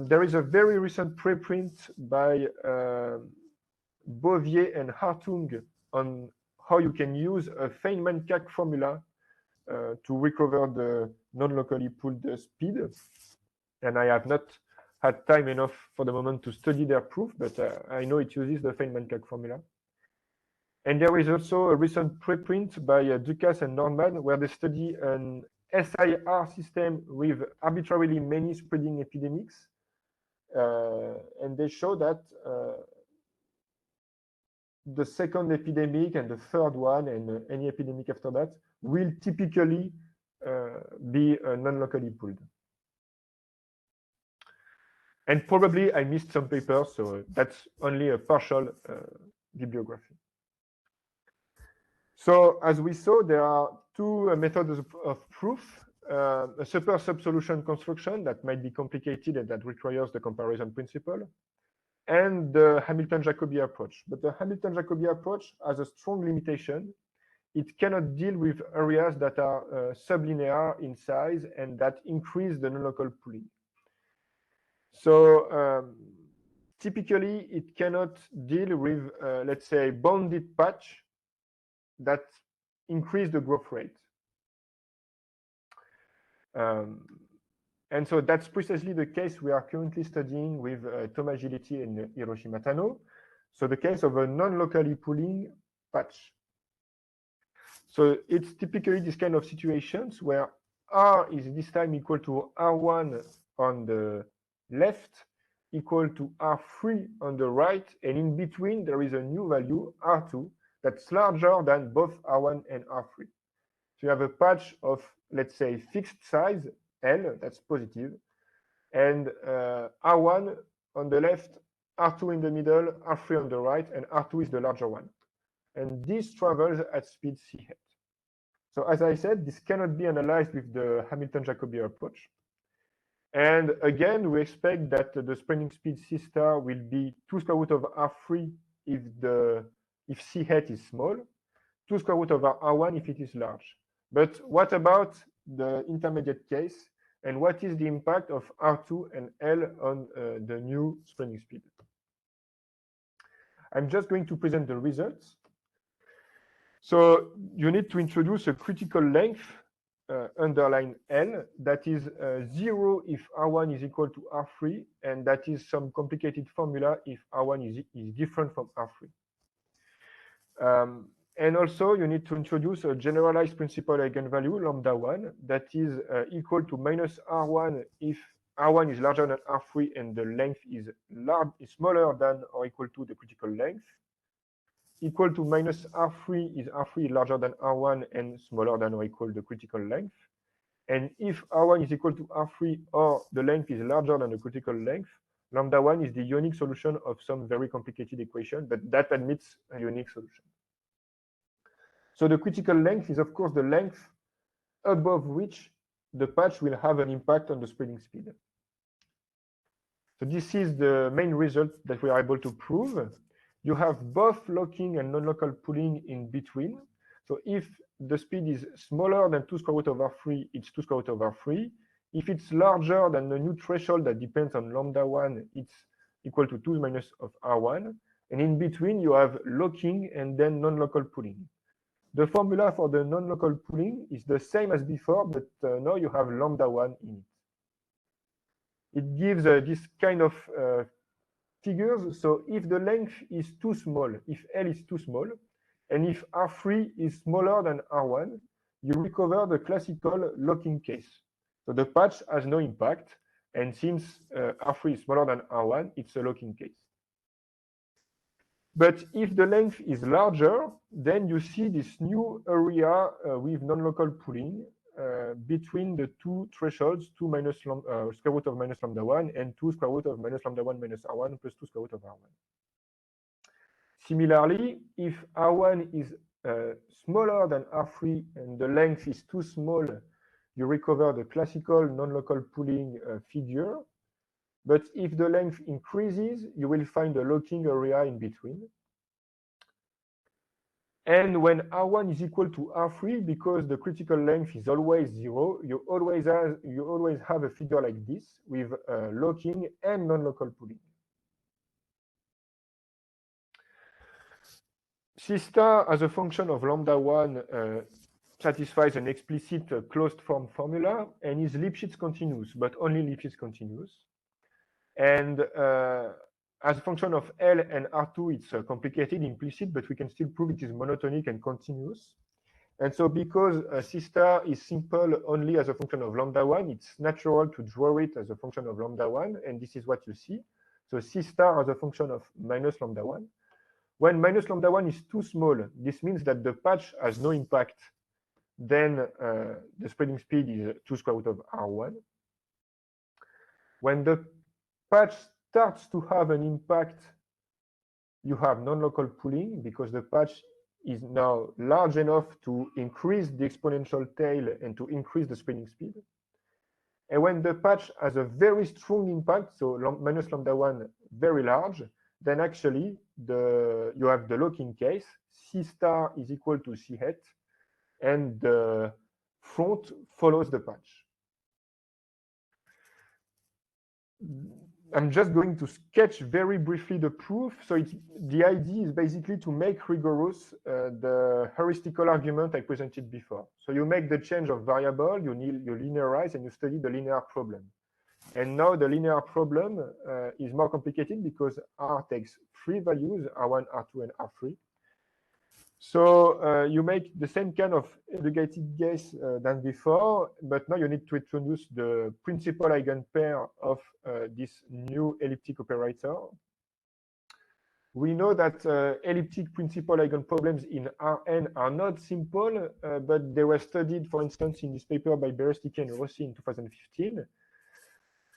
There is a very recent preprint by Bouvier and Hartung on how you can use a Feynman-Kac formula to recover the non-locally pooled speed. And I have not had time enough for the moment to study their proof, but I know it uses the Feynman-Kac formula. And there is also a recent preprint by Ducasse and Nordman, where they study an SIR system with arbitrarily many spreading epidemics. And they show that the second epidemic and the third one and any epidemic after that will typically be non-locally pooled. And probably I missed some papers, so that's only a partial bibliography. So as we saw, there are two methods of proof. A super subsolution construction that might be complicated and that requires the comparison principle, and the Hamilton-Jacobi approach. But the Hamilton-Jacobi approach has a strong limitation. It cannot deal with areas that are sublinear in size and that increase the non-local pooling. So typically, it cannot deal with, let's say, bounded patch that increase the growth rate. And so that's precisely the case we are currently studying with Thomas Giletti and Hiroshi Matano. So the case of a non-locally pooling patch. So it's typically this kind of situations where R is this time equal to R1 on the left, equal to R3 on the right, and in between there is a new value, R2, that's larger than both R1 and R3. So you have a patch of, let's say, fixed size, L, that's positive, and R1 on the left, R2 in the middle, R3 on the right, and R2 is the larger one. And this travels at speed c hat. So as I said, this cannot be analyzed with the Hamilton-Jacobi approach. And again, we expect that the spreading speed C star will be 2 square root of R3 if C hat is small, 2 square root of R1 if it is large. But what about the intermediate case? And what is the impact of R2 and L on the new spreading speed? I'm just going to present the results. So you need to introduce a critical length underline L that is 0 if R1 is equal to R3, and that is some complicated formula if R1 is different from R3. And also you need to introduce a generalized principal eigenvalue, lambda 1, that is equal to minus R1 if R1 is larger than R3 and the length is smaller than or equal to the critical length. Equal to minus R3 is R3 larger than R1 and smaller than or equal to the critical length. And if R1 is equal to R3 or the length is larger than the critical length, lambda 1 is the unique solution of some very complicated equation, but that admits a unique solution. So the critical length is, of course, the length above which the patch will have an impact on the spreading speed. So this is the main result that we are able to prove. You have both locking and non-local pooling in between. So if the speed is smaller than 2 square root of R3, it's 2 square root of R3. If it's larger than the new threshold that depends on lambda 1, it's equal to 2 minus of R1. And in between, you have locking and then non-local pooling. The formula for the non-local pooling is the same as before, but now you have lambda 1 in it. It gives this kind of figures. So if the length is too small, if L is too small, and if R3 is smaller than R1, you recover the classical locking case. So the patch has no impact. And since R3 is smaller than R1, it's a locking case. But if the length is larger, then you see this new area with non-local pooling between the two thresholds, 2 minus square root of minus lambda 1 and 2 square root of minus lambda 1 minus R1 plus 2 square root of R1. Similarly, if R1 is smaller than R3 and the length is too small, you recover the classical non-local pooling figure. But if the length increases, you will find a locking area in between. And when R1 is equal to R3, because the critical length is always 0, you always have a figure like this with locking and non-local pooling. C star as a function of lambda 1 satisfies an explicit closed form formula and is Lipschitz continuous, but only Lipschitz continuous. And as a function of L and R2, it's complicated, implicit, but we can still prove it is monotonic and continuous. And so because C star is simple only as a function of lambda 1, it's natural to draw it as a function of lambda 1, and this is what you see. So C star as a function of minus lambda 1. When minus lambda 1 is too small, this means that the patch has no impact. Then the spreading speed is 2 square root of R1. When the patch starts to have an impact, you have non-local pooling because the patch is now large enough to increase the exponential tail and to increase the spreading speed. And when the patch has a very strong impact, so minus lambda 1 very large, then actually you have the locking case. C star is equal to C hat, and the front follows the patch. I'm just going to sketch very briefly the proof. So the idea is basically to make rigorous the heuristical argument I presented before. So you make the change of variable, you linearize, and you study the linear problem. And now the linear problem is more complicated because R takes 3 values, R1, R2, and R3. So you make the same kind of educated guess than before, but now you need to introduce the principal eigenpair of this new elliptic operator. We know that elliptic principal eigenproblems in Rn are not simple, but they were studied, for instance, in this paper by Berestiki and Rossi in 2015.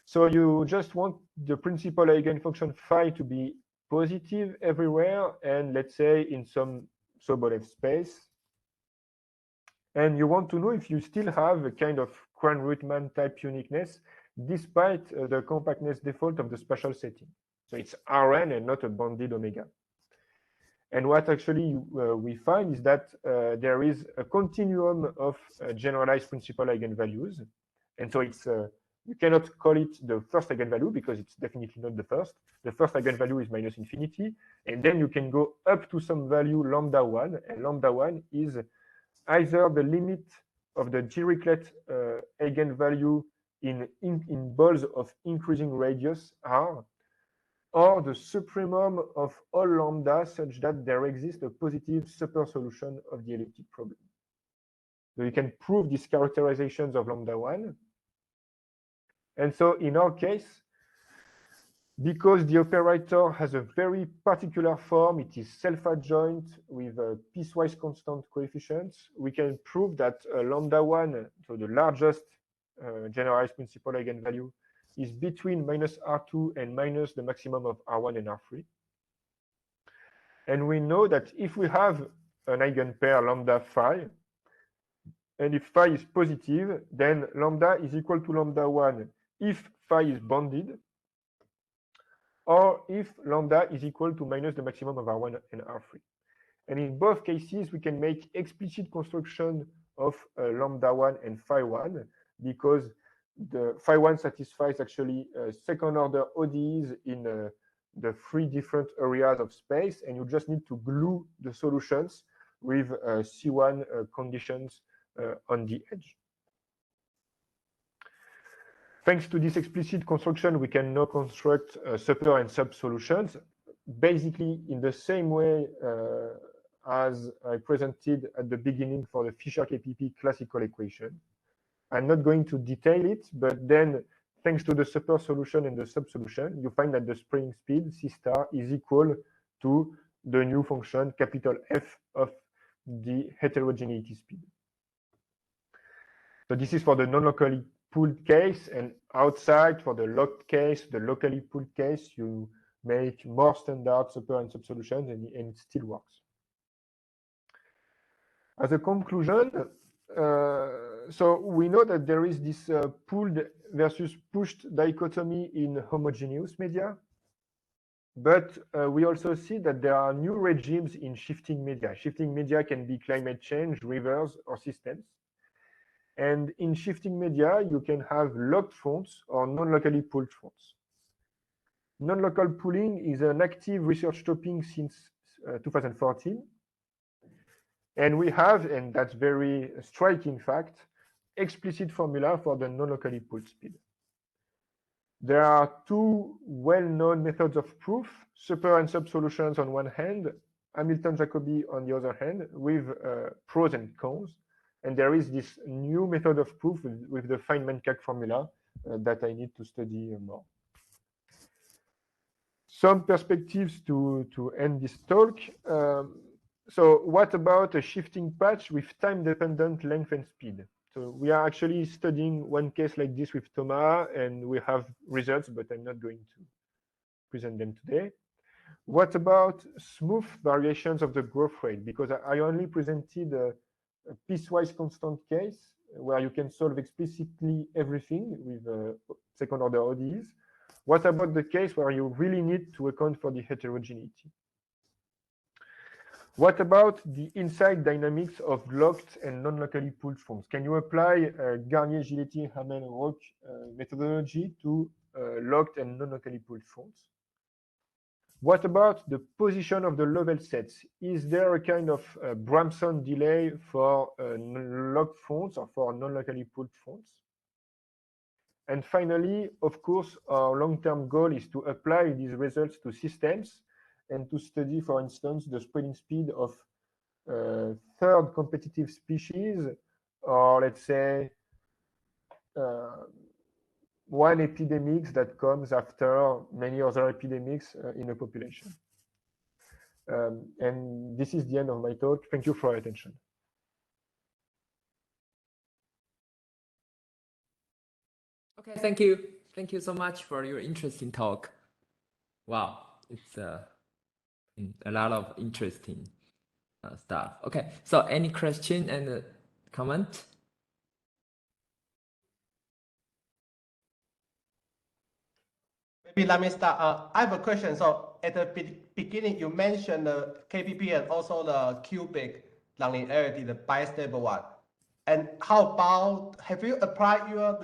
So you just want the principal eigenfunction phi to be positive everywhere, and let's say in some Sobolev space. And you want to know if you still have a kind of Krohn-Reutemann type uniqueness despite the compactness default of the spatial setting. So it's Rn and not a bounded omega. And what actually we find is that there is a continuum of generalized principal eigenvalues. And so it's you cannot call it the first eigenvalue because it's definitely not the first. The first eigenvalue is minus infinity. And then you can go up to some value lambda 1. And lambda 1 is either the limit of the Dirichlet eigenvalue in balls of increasing radius R, or the supremum of all lambda such that there exists a positive super solution of the elliptic problem. So you can prove these characterizations of lambda 1. And so in our case, because the operator has a very particular form, it is self-adjoint with piecewise constant coefficients, we can prove that lambda 1, so the largest generalized principal eigenvalue is between minus R2 and minus the maximum of R1 and R3. And we know that if we have an eigenpair lambda phi, and if phi is positive, then lambda is equal to lambda 1 if phi is bounded, or if lambda is equal to minus the maximum of R1 and R3. And in both cases, we can make explicit construction of lambda 1 and phi 1 because the phi 1 satisfies actually second order ODEs in the three different areas of space, and you just need to glue the solutions with C1 conditions on the edge. Thanks to this explicit construction, we can now construct super and sub solutions, basically in the same way as I presented at the beginning for the Fisher-KPP classical equation. I'm not going to detail it, but then thanks to the super solution and the sub solution, you find that the spreading speed, C star, is equal to the new function, capital F of the heterogeneity speed. So this is for the non-locally pooled case, and outside for the locked case, the locally pooled case, you make more standard super and sub solutions, and it still works. As a conclusion, so we know that there is this pooled versus pushed dichotomy in homogeneous media, but we also see that there are new regimes in shifting media. Shifting media can be climate change, rivers, or systems. And in shifting media, you can have locked fronts or non-locally pooled fronts. Non-local pooling is an active research topic since 2014. And we have, and that's very striking fact, explicit formula for the non-locally pooled speed. There are two well-known methods of proof, super and sub solutions on one hand, Hamilton-Jacobi on the other hand, with pros and cons. And there is this new method of proof with the Feynman-Kac formula that I need to study more. Some perspectives to end this talk. So what about a shifting patch with time-dependent length and speed? So we are actually studying one case like this with Thomas, and we have results, but I'm not going to present them today. What about smooth variations of the growth rate? Because I only presented a piecewise constant case where you can solve explicitly everything with second order ODEs. What about the case where you really need to account for the heterogeneity? What about the inside dynamics of locked and non-locally pooled fronts? Can you apply Garnier-Giletti, Hamel-Roch methodology to locked and non-locally pooled fronts? What about the position of the level sets? Is there a kind of Bramson delay for locked fronts or for non-locally pooled fronts? And finally, of course, our long-term goal is to apply these results to systems and to study, for instance, the spreading speed of third competitive species, or let's say one epidemic that comes after many other epidemics in a population. And this is the end of my talk. Thank you for your attention. Okay, thank you. Thank you so much for your interesting talk. Wow, it's a lot of interesting stuff. Okay, so any question and comment? Maybe let me start. I have a question. So at the beginning, you mentioned the KPP and also the cubic nonlinearity, the bistable one. And how about, have you applied your,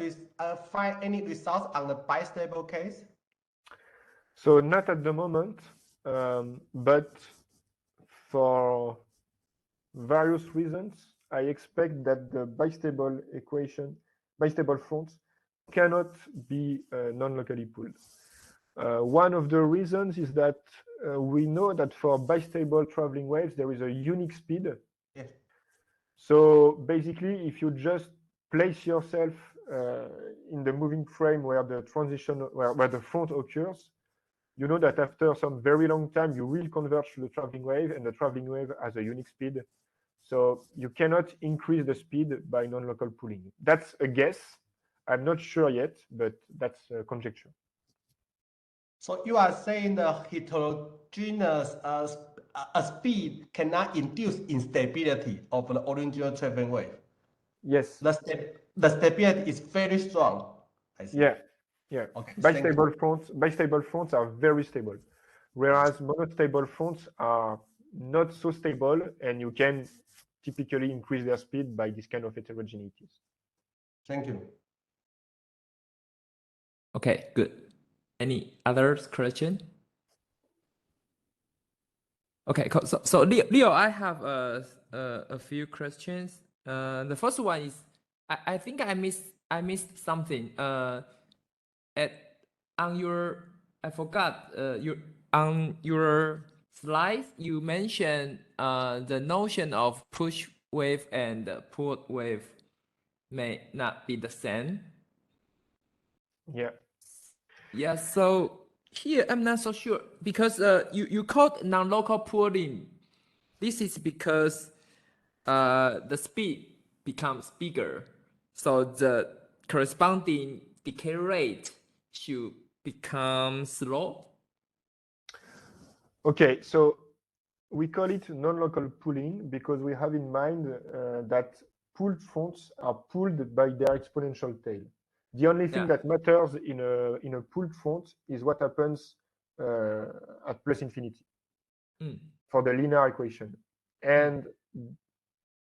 find any results on the bistable case? So not at the moment, but for various reasons, I expect that the bistable equation, bistable fronts cannot be non-locally pooled. One of the reasons is that we know that for bistable traveling waves, there is a unique speed. Yes. So basically, if you just place yourself in the moving frame where the transition, where the front occurs, you know that after some very long time, you will converge to the traveling wave, and the traveling wave has a unique speed. So you cannot increase the speed by non-local pooling. That's a guess. I'm not sure yet, but that's conjecture. So you are saying the heterogeneous speed cannot induce instability of the original traveling wave. Yes. The stability is very strong. I see. Yeah. Yeah. Okay. Bistable fronts are very stable, whereas monostable fronts are not so stable, and you can typically increase their speed by this kind of heterogeneities. Thank you. Okay, good. Any other question? Okay, so Leo, I have a few questions. The first one is, I think I missed something. I forgot on your slides you mentioned the notion of push wave and pull wave may not be the same. Yeah. Yeah, so here I'm not so sure because you called non-local pooling. This is because the speed becomes bigger, so the corresponding decay rate should become slow. Okay, so we call it non-local pooling because we have in mind that pooled fronts are pooled by their exponential tail. The only thing that matters in a pooled front is what happens at plus infinity for the linear equation. And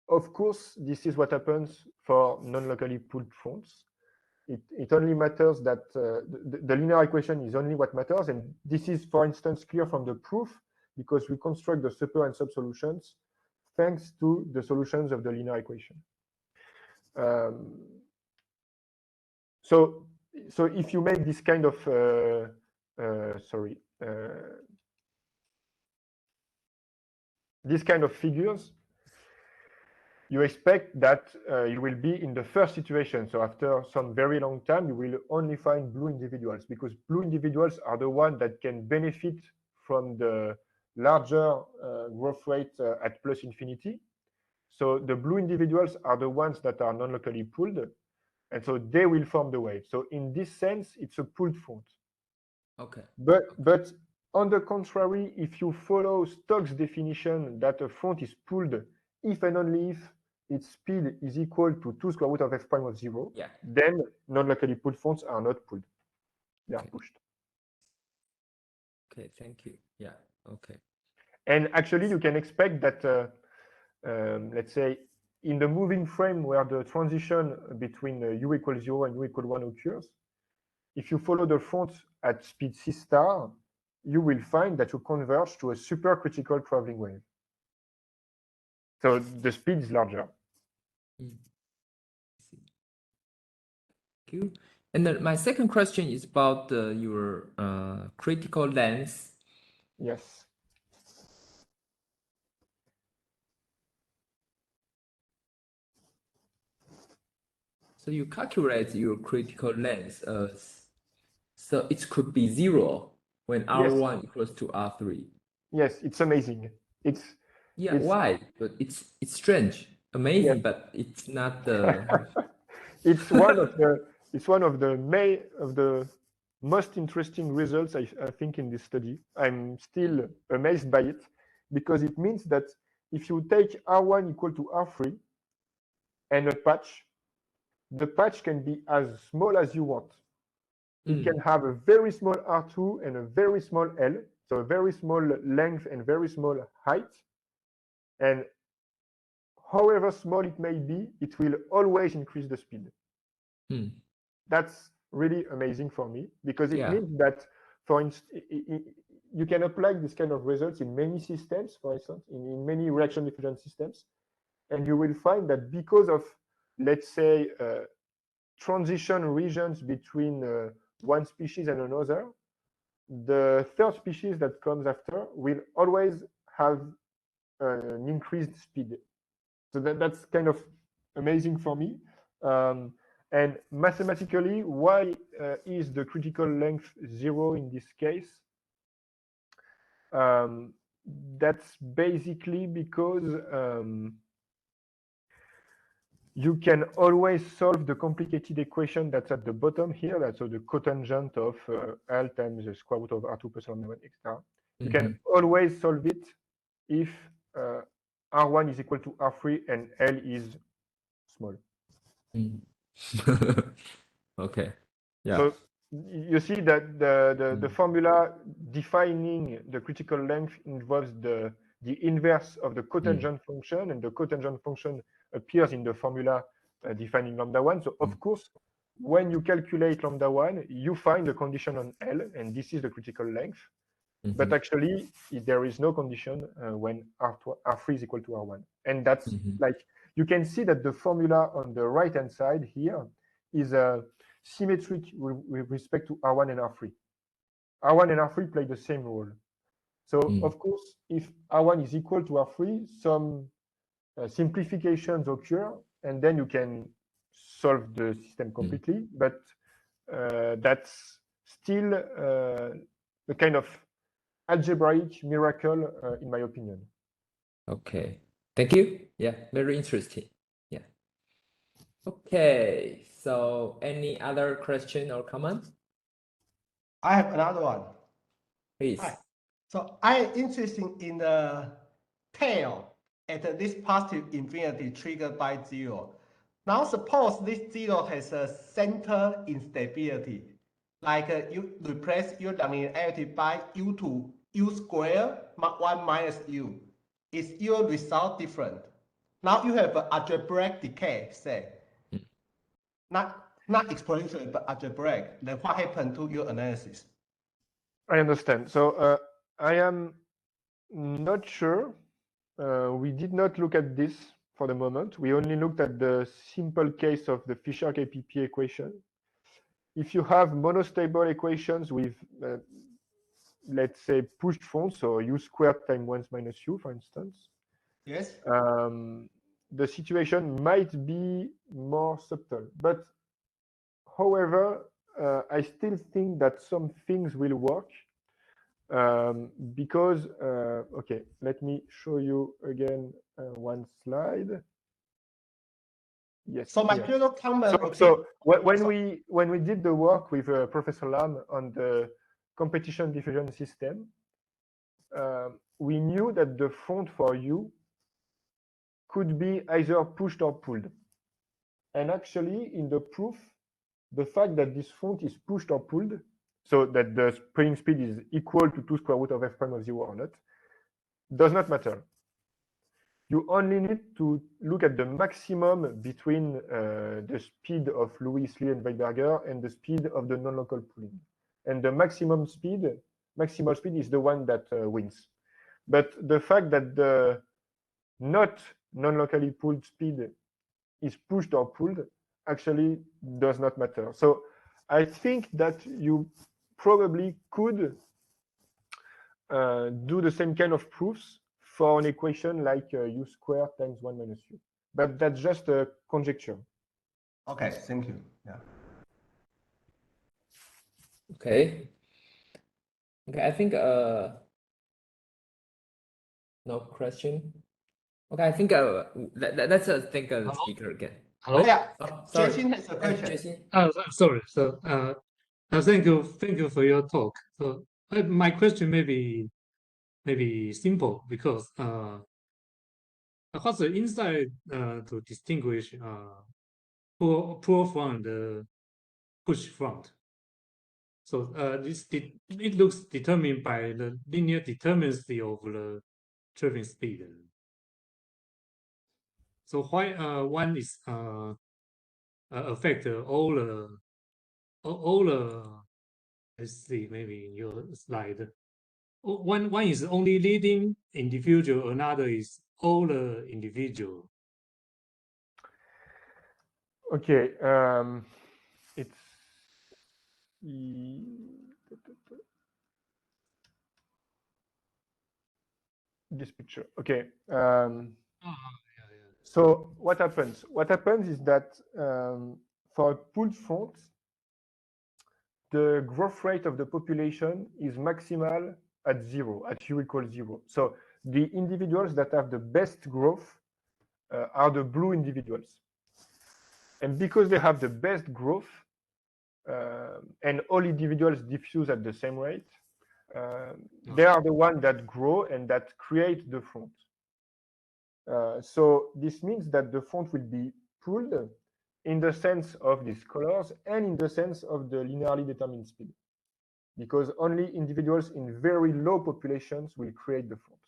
of course, this is what happens for non-locally pooled fronts. It only matters that the linear equation is only what matters. And this is, for instance, clear from the proof because we construct the super and sub solutions thanks to the solutions of the linear equation. So if you make this kind of this kind of figures, you expect that you will be in the first situation. So after some very long time, you will only find blue individuals because blue individuals are the ones that can benefit from the larger growth rate at plus infinity. So the blue individuals are the ones that are non-locally pooled, and so they will form the wave. So in this sense, it's a pooled front. Okay. But on the contrary, if you follow Stokes' definition that a front is pooled if and only if its speed is equal to 2 square root of f prime of 0, then non-locally pooled fronts are not pooled. They are pushed. Okay, thank you. Yeah, okay. And actually, you can expect that, let's say, in the moving frame where the transition between u equals 0 and u equals 1 occurs, if you follow the front at speed c star, you will find that you converge to a supercritical traveling wave. So the speed is larger. Thank you. And then my second question is about your critical length. Yes. So you calculate your critical length as, so it could be 0 when R1 equals to R3. Yes, it's amazing. It's why? But it's strange, amazing, but it's not the. it's one of the most interesting results I think in this study. I'm still amazed by it because it means that if you take R1 equal to R3 and a patch, the patch can be as small as you want. It can have a very small R2 and a very small L, so a very small length and very small height. And however small it may be, it will always increase the speed. That's really amazing for me because it means that, for instance, you can apply this kind of results in many systems, for instance, in many reaction diffusion systems, and you will find that because of, let's say, transition regions between one species and another, the third species that comes after will always have an increased speed. So that's kind of amazing for me. And mathematically, why is the critical length 0 in this case? That's basically because you can always solve the complicated equation that's at the bottom here. That's the cotangent of L times the square root of R2 plus R1, etc. You can always solve it if R1 is equal to R3 and L is small. Okay. Yeah. So you see that the formula defining the critical length involves the inverse of the cotangent function, and the cotangent function appears in the formula defining lambda 1. So of course, when you calculate lambda 1, you find the condition on L, and this is the critical length. But actually, there is no condition when R3 is equal to R1. And that's like, you can see that the formula on the right-hand side here is symmetric with respect to R1 and R3. R1 and R3 play the same role. So of course, if R1 is equal to R3, some simplifications occur, and then you can solve the system completely. But that's still the kind of algebraic miracle, in my opinion. Okay. Thank you. Yeah, very interesting. Yeah. Okay. So any other question or comment? I have another one. Please. Hi. So I am interested in the tail at this positive infinity triggered by 0. Now suppose this 0 has a center instability. Like you replace your linearity by u2 u squared 1 minus u. Is your result different? Now you have an algebraic decay, say. Not exponential, but algebraic. Then what happened to your analysis? I understand. So I am not sure. We did not look at this for the moment. We only looked at the simple case of the Fisher-KPP equation. If you have monostable equations with, let's say, pushed fronts, so u squared times 1 minus u, for instance, Yes. the situation might be more subtle. But however, I still think that some things will work because, okay, let me show you again one slide. Yes. So my here. final comment. So when we did the work with Professor Lam on the competition diffusion system, we knew that the front for U could be either pushed or pulled. And actually, in the proof, the fact that this front is pushed or pulled, so that the spring speed is equal to 2 square root of f prime of 0 or not, does not matter. You only need to look at the maximum between the speed of Lewis, Lee, and Weisberger and the speed of the non-local pooling. And the maximal speed is the one that wins. But the fact that the not non-locally pooled speed is pushed or pulled actually does not matter. So I think that you probably could do the same kind of proofs for an equation like u squared times 1 minus u. But that's just a conjecture. Okay, thank you. Yeah. Okay. Okay, I think no question. Okay, I think let's think of the speaker again. Hello. Yeah. Oh, sorry. Jason has a question. Jason. Sorry. So, thank you for your talk. So, my question may be simple because what's the insight to distinguish pull from the push front? So, it looks determined by the linear determinacy of the traveling speed. So why one is affect all the let's see, maybe in your slide. One is only leading individual, another is all the individual. Okay, it's this picture. Okay. So what happens? What happens is that for a pooled front, the growth rate of the population is maximal at 0, at u equals 0. So the individuals that have the best growth are the blue individuals. And because they have the best growth, and all individuals diffuse at the same rate, they are the ones that grow and that create the font. So this means that the font will be pulled in the sense of these colors and in the sense of the linearly determined speed, because only individuals in very low populations will create the font.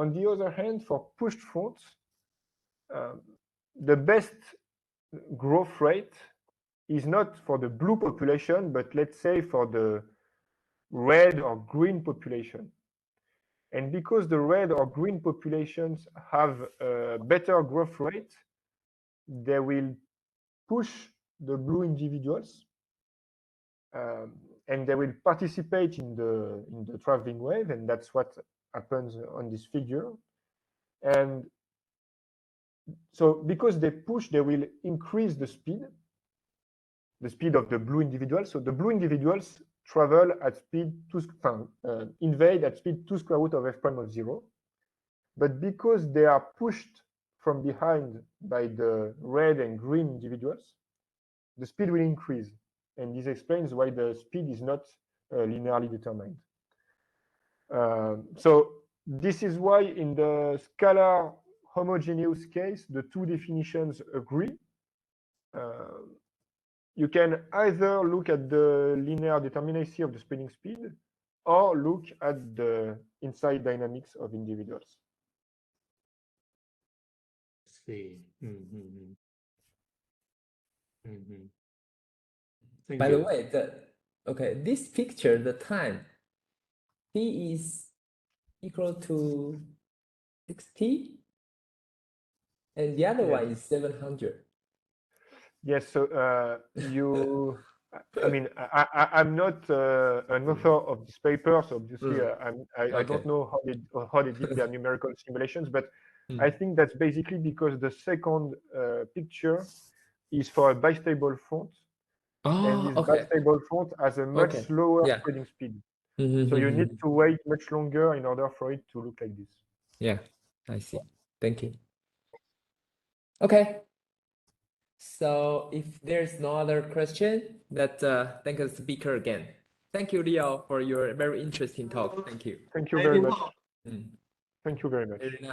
On the other hand, for pushed fonts, the best growth rate is not for the blue population, but let's say for the red or green population. And because the red or green populations have a better growth rate, they will push the blue individuals, and they will participate in the traveling wave, and that's what happens on this figure. And so because they push, they will increase the speed of the blue individuals. So the blue individuals travel at speed invade at speed 2 square root of f prime of 0. But because they are pushed from behind by the red and green individuals, the speed will increase. And this explains why the speed is not linearly determined. So this is why in the scalar homogeneous case, the two definitions agree. You can either look at the linear determinacy of the spreading speed or look at the inside dynamics of individuals. See. Thank By you. the way, this picture, the time, t is equal to 60, and the other one is 700. Yes, so I mean, I'm not an author of this paper, so obviously I don't know how they did their numerical simulations, but I think that's basically because the second picture is for a bistable font, and this bistable font has a much slower spreading speed. So you need to wait much longer in order for it to look like this. Yeah, I see. Thank you. Okay. So if there's no other question, thank the speaker again. Thank you, Leo, for your very interesting talk. Thank you. Thank you very much. Mm. Thank you very much. Very nice.